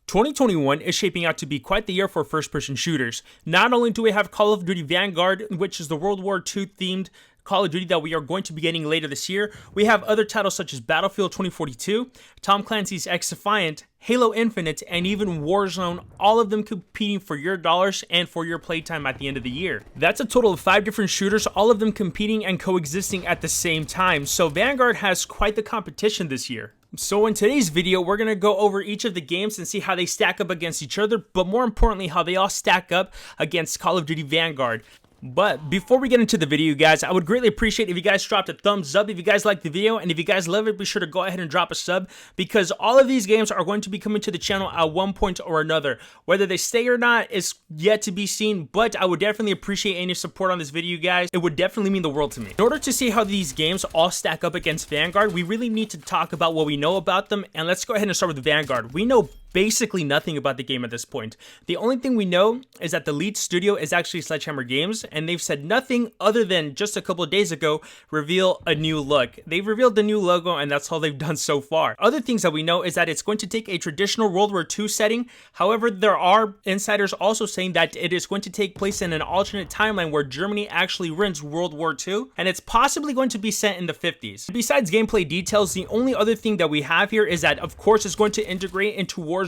2021 is shaping out to be quite the year for first-person shooters. Not only do we have Call of Duty Vanguard, which is the World War II themed Call of Duty that we are going to be getting later this year, we have other titles such as Battlefield 2042, Clancys EX Defiant, Halo Infinite, and even Warzone, all of them competing for your dollars and for your playtime at the end of the year. That's a total of 5 different shooters, all of them competing and coexisting at the same time, so Vanguard has quite the competition this year. So in today's video, we're going to go over each of the games and see how they stack up against each other, but more importantly, how they all stack up against Call of Duty Vanguard. But before we get into the video, guys, I would greatly appreciate if you guys dropped a thumbs up if you guys like the video, and if you guys love it, be sure to go ahead and drop a sub, because all of these games are going to be coming to the channel at one point or another. Whether they stay or not is yet to be seen, but I would definitely appreciate any support on this video, guys. It would definitely mean the world to me. In order to see how these games all stack up against Vanguard, we really need to talk about what we know about them, and let's go ahead and start with Vanguard. We know basically nothing about the game at this point. The only thing we know is that the lead studio is actually Sledgehammer Games, and they've said nothing other than just a couple of days ago reveal a new look. They've revealed the new logo, and that's all they've done so far. Other things that we know is that it's going to take a traditional World War II setting. However, there are insiders also saying that it is going to take place in an alternate timeline where Germany actually wins World War II, and it's possibly going to be set in the 50s. Besides gameplay details, the only other thing that we have here is that, of course, it's going to integrate into Warzone.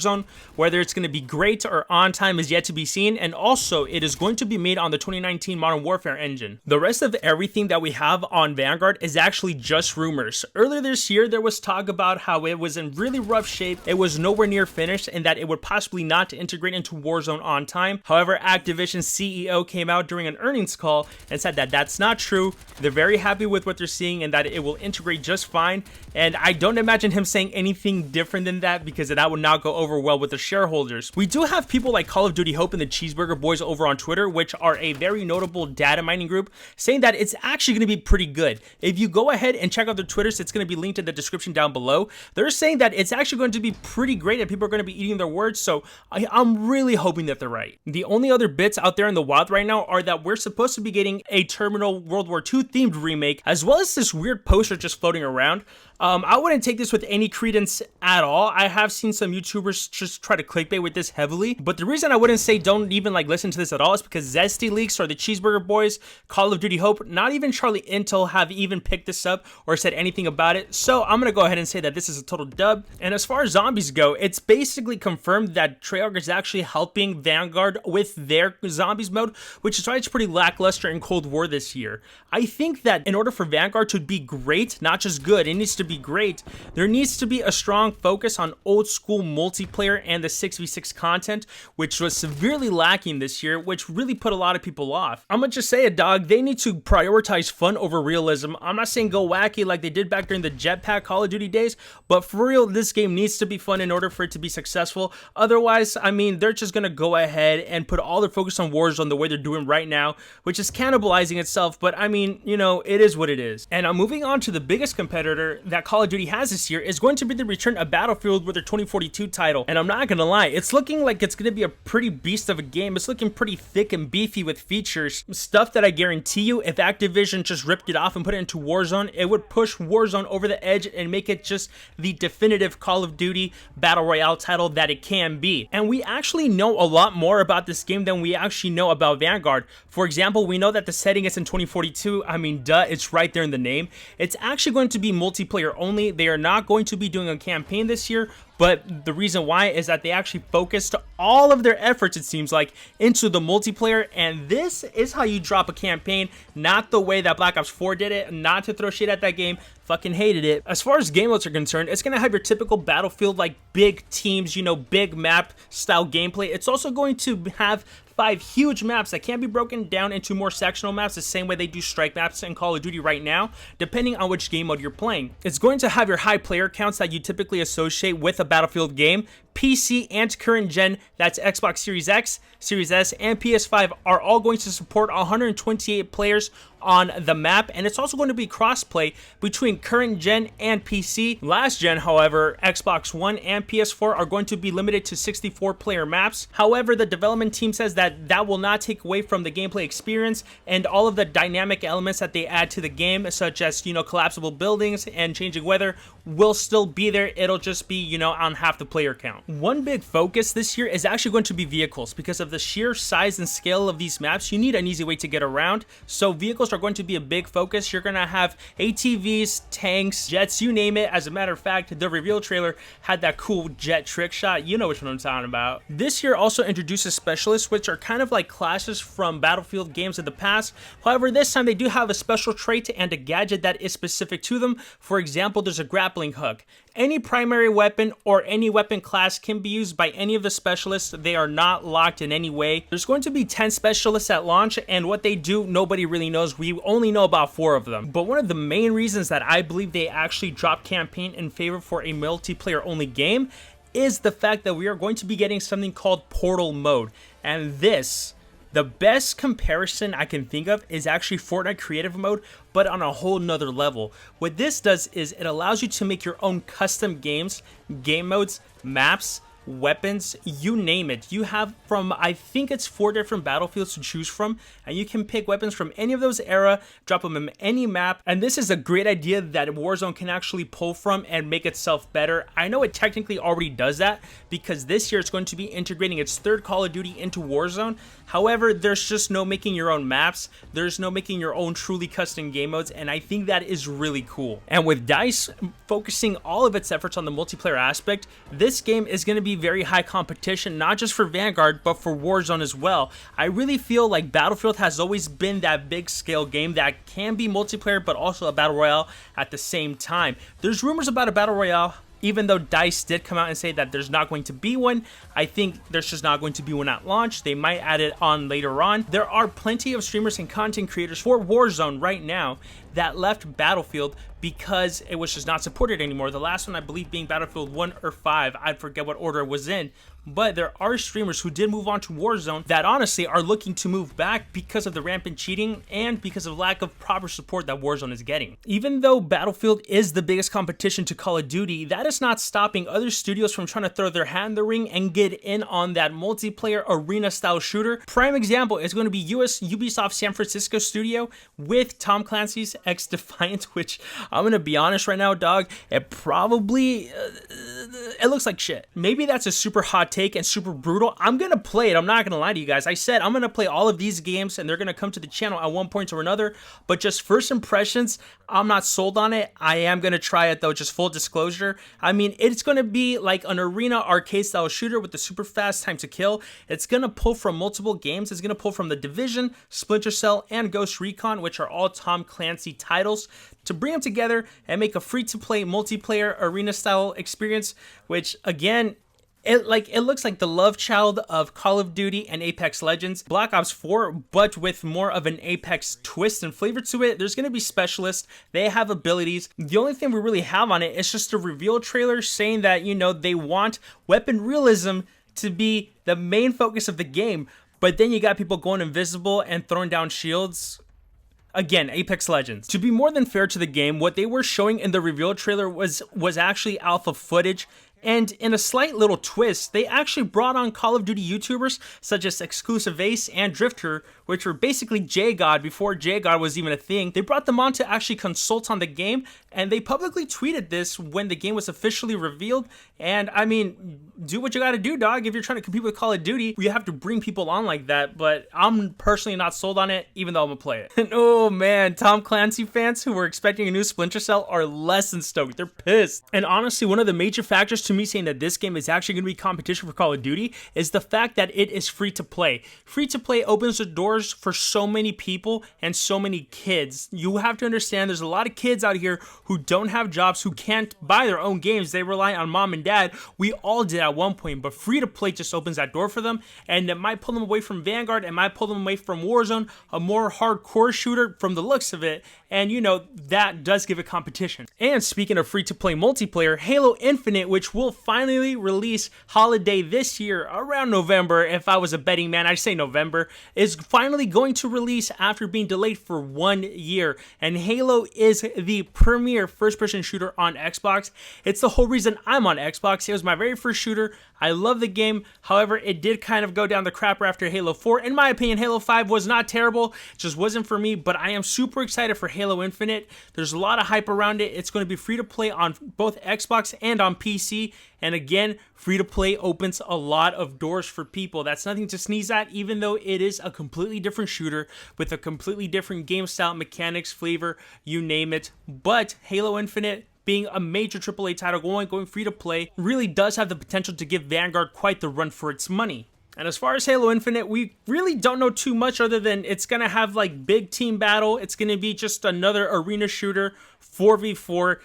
Whether it's going to be great or on time is yet to be seen, and also it is going to be made on the 2019 Modern Warfare engine. The rest of everything that we have on Vanguard is actually just rumors. Earlier this year, there was talk about how it was in really rough shape, it was nowhere near finished, and that it would possibly not integrate into Warzone on time. However, Activision's CEO came out during an earnings call and said that that's not true. They're very happy with what they're seeing and that it will integrate just fine, and I don't imagine him saying anything different than that, because that would not go over well with the shareholders. We do have people like Call of Duty Hope and the Cheeseburger Boys over on Twitter, which are a very notable data mining group, saying that it's actually going to be pretty good. If you go ahead and check out their Twitters, it's going to be linked in the description down below. They're saying that it's actually going to be pretty great and people are going to be eating their words, so I'm really hoping that they're right. The only other bits out there in the wild right now are that we're supposed to be getting a Terminal World War II themed remake, as well as this weird poster just floating around. I wouldn't take this with any credence at all. I have seen some YouTubers just try to clickbait with this heavily, but the reason I wouldn't say don't even listen to this at all is because Zesty Leaks or the Cheeseburger Boys, Call of Duty Hope, not even Charlie Intel have even picked this up or said anything about it, so I'm gonna go ahead and say that this is a total dub. And as far as zombies go, it's basically confirmed that Treyarch is actually helping Vanguard with their zombies mode, which is why it's pretty lackluster in Cold War this year. I think that in order for Vanguard to be great, not just good, it needs to be great, there needs to be a strong focus on old school multiplayer and the 6v6 content, which was severely lacking this year, which really put a lot of people off. I'm gonna just say it, dog, they need to prioritize fun over realism. I'm not saying go wacky like they did back during the Jetpack Call of Duty days, but for real, this game needs to be fun in order for it to be successful. Otherwise, I mean, they're just gonna go ahead and put all their focus on Warzone the way they're doing right now, which is cannibalizing itself, but I mean, you know, it is what it is. And I'm moving on to the biggest competitor that Call of Duty has this year is going to be the return of Battlefield with their 2042 title. And I'm not gonna lie, it's looking like it's gonna be a pretty beast of a game. It's looking pretty thick and beefy with features, stuff that I guarantee you, if Activision just ripped it off and put it into Warzone, it would push Warzone over the edge and make it just the definitive Call of Duty Battle Royale title that it can be. And we actually know a lot more about this game than we actually know about Vanguard. For example, we know that the setting is in 2042. I mean, duh, it's right there in the name. It's actually going to be multiplayer only. They are not going to be doing a campaign this year, but the reason why is that they actually focused all of their efforts, it seems like, into the multiplayer, and this is how you drop a campaign, not the way that Black Ops 4 did it. Not to throw shit at that game, fucking hated it. As far as game modes are concerned, it's going to have your typical Battlefield, like big teams, you know, big map style gameplay. It's also going to have 5 huge maps that can be broken down into more sectional maps, the same way they do strike maps in Call of Duty right now, depending on which game mode you're playing. It's going to have your high player counts that you typically associate with a Battlefield game. PC and current gen, that's Xbox Series X, Series S, and PS5 are all going to support 128 players on the map, and it's also going to be crossplay between current gen and PC. Last gen, however, Xbox One and PS4 are going to be limited to 64 player maps. However, the development team says that that will not take away from the gameplay experience, and all of the dynamic elements that they add to the game, such as, you know, collapsible buildings and changing weather, will still be there. It'll just be, you know, on half the player count. now. One big focus this year is actually going to be vehicles. Because of the sheer size and scale of these maps, you need an easy way to get around. So vehicles are going to be a big focus. You're going to have ATVs, tanks, jets, you name it. As a matter of fact, the reveal trailer had that cool jet trick shot. You know which one I'm talking about. This year also introduces specialists, which are kind of like classes from Battlefield games of the past. However, this time they do have a special trait and a gadget that is specific to them. For example, there's a grappling hook. Any primary weapon or any weapon class can be used by any of the specialists. They are not locked in any way. There's going to be 10 specialists at launch, and what they do, nobody really knows. We only know about 4 of them. But one of the main reasons that I believe they actually dropped campaign in favor for a multiplayer only game is the fact that we are going to be getting something called Portal Mode. And this, the best comparison I can think of is actually Fortnite Creative Mode, but on a whole nother level. What this does is it allows you to make your own custom games, game modes, maps, weapons, you name it. You have from, I think it's 4 different battlefields to choose from, and you can pick weapons from any of those era, drop them in any map, and this is a great idea that Warzone can actually pull from and make itself better. I know it technically already does that, because this year it's going to be integrating its 3rd Call of Duty into Warzone. However, there's just no making your own maps, there's no making your own truly custom game modes, and I think that is really cool. And with DICE focusing all of its efforts on the multiplayer aspect, this game is going to be very high competition, not just for Vanguard, but for Warzone as well. I really feel like Battlefield has always been that big scale game that can be multiplayer, but also a battle royale at the same time. There's rumors about a battle royale. Even though DICE did come out and say that there's not going to be one, I think there's just not going to be one at launch. They might add it on later on. There are plenty of streamers and content creators for Warzone right now that left Battlefield because it was just not supported anymore. The last one, I believe, being Battlefield 1 or 5. I forget what order it was in. But there are streamers who did move on to Warzone that honestly are looking to move back because of the rampant cheating and because of lack of proper support that Warzone is getting. Even though Battlefield is the biggest competition to Call of Duty, that is not stopping other studios from trying to throw their hat in the ring and get in on that multiplayer arena style shooter. Prime example is going to be Ubisoft San Francisco studio with Tom Clancys EX Defiant, which I'm going to be honest right now, dog, it probably, it looks like shit. Maybe that's a super hot take and super brutal. I'm gonna play it. I'm not gonna lie to you guys. I said I'm gonna play all of these games and they're gonna come to the channel at one point or another, but just first impressions, I'm not sold on it. I am gonna try it though, just full disclosure. I mean, it's gonna be like an arena arcade style shooter with the super fast time to kill. It's gonna pull from multiple games. It's gonna pull from The Division, Splinter Cell, and Ghost Recon, which are all Tom Clancy titles, to bring them together and make a free-to-play multiplayer arena style experience, which again, it looks like the love child of Call of Duty and Apex Legends, Black Ops 4, but with more of an Apex twist and flavor to it. There's going to be specialists. They have abilities. The only thing we really have on it is just a reveal trailer saying that, you know, they want weapon realism to be the main focus of the game, but then you got people going invisible and throwing down shields. Again, Apex Legends. To be more than fair to the game, what they were showing in the reveal trailer was actually alpha footage. And in a slight little twist, they actually brought on Call of Duty YouTubers such as Exclusive Ace and Drifter, which were basically J-God before J-God was even a thing. They brought them on to actually consult on the game, and they publicly tweeted this when the game was officially revealed. And I mean, do what you gotta do, dog. If you're trying to compete with Call of Duty, you have to bring people on like that, but I'm personally not sold on it, even though I'm gonna play it. And oh man, Tom Clancy fans who were expecting a new Splinter Cell are less than stoked. They're pissed. And honestly, one of the major factors to me saying that this game is actually going to be competition for Call of Duty is the fact that it is free to play. Free to play opens the doors for so many people and so many kids. You have to understand there's a lot of kids out here who don't have jobs, who can't buy their own games. They rely on mom and dad. We all did at one point, but free to play just opens that door for them, and it might pull them away from Vanguard, it might pull them away from Warzone, a more hardcore shooter from the looks of it, and you know, that does give it competition. And speaking of free to play multiplayer, Halo Infinite, which will finally release holiday this year around November, if I was a betting man I'd say November, is finally going to release after being delayed for 1 year. And Halo is the premier first person shooter on Xbox. It's the whole reason I'm on Xbox. It was my very first shooter. I love the game. However, it did kind of go down the crapper after Halo 4. In my opinion, Halo 5 was not terrible. It just wasn't for me, but I am super excited for Halo Infinite. There's a lot of hype around it. It's going to be free to play on both Xbox and on PC. And again, free to play opens a lot of doors for people. That's nothing to sneeze at, even though it is a completely different shooter with a completely different game style, mechanics, flavor, you name it. But Halo Infinite, being a major AAA title going free to play, really does have the potential to give Vanguard quite the run for its money. And as far as Halo Infinite, we really don't know too much other than it's going to have like big team battle. It's going to be just another arena shooter, 4v4.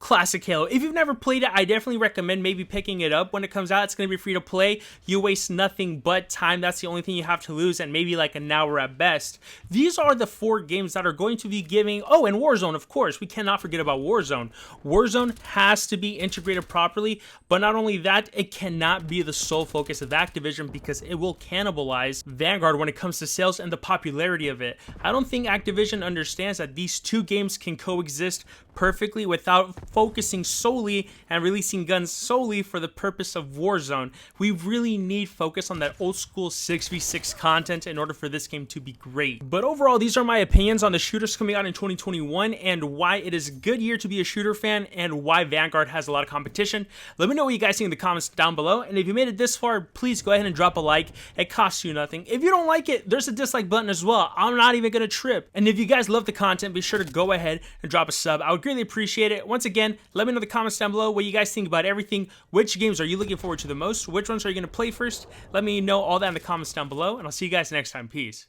Classic Halo. If you've never played it, I definitely recommend maybe picking it up when it comes out. It's going to be free to play. You waste nothing but time. That's the only thing you have to lose, and maybe like an hour at best. These are the 4 games that are going to be giving... Oh, and Warzone, of course. We cannot forget about Warzone. Warzone has to be integrated properly, but not only that, it cannot be the sole focus of Activision because it will cannibalize Vanguard when it comes to sales and the popularity of it. I don't think Activision understands that these 2 games can coexist perfectly without focusing solely and releasing guns solely for the purpose of Warzone. We really need focus on that old school 6v6 content in order for this game to be great. But overall, these are my opinions on the shooters coming out in 2021 and why it is a good year to be a shooter fan and why Vanguard has a lot of competition. Let me know what you guys think in the comments down below, and if you made it this far, please go ahead and drop a like. It costs you nothing. If you don't like it, there's a dislike button as well. I'm not even gonna trip. And if you guys love the content, be sure to go ahead and drop a sub. I would greatly appreciate it. Once again, let me know in the comments down below what you guys think about everything. Which games are you looking forward to the most? Which ones are you going to play first? Let me know all that in the comments down below, and I'll see you guys next time. Peace.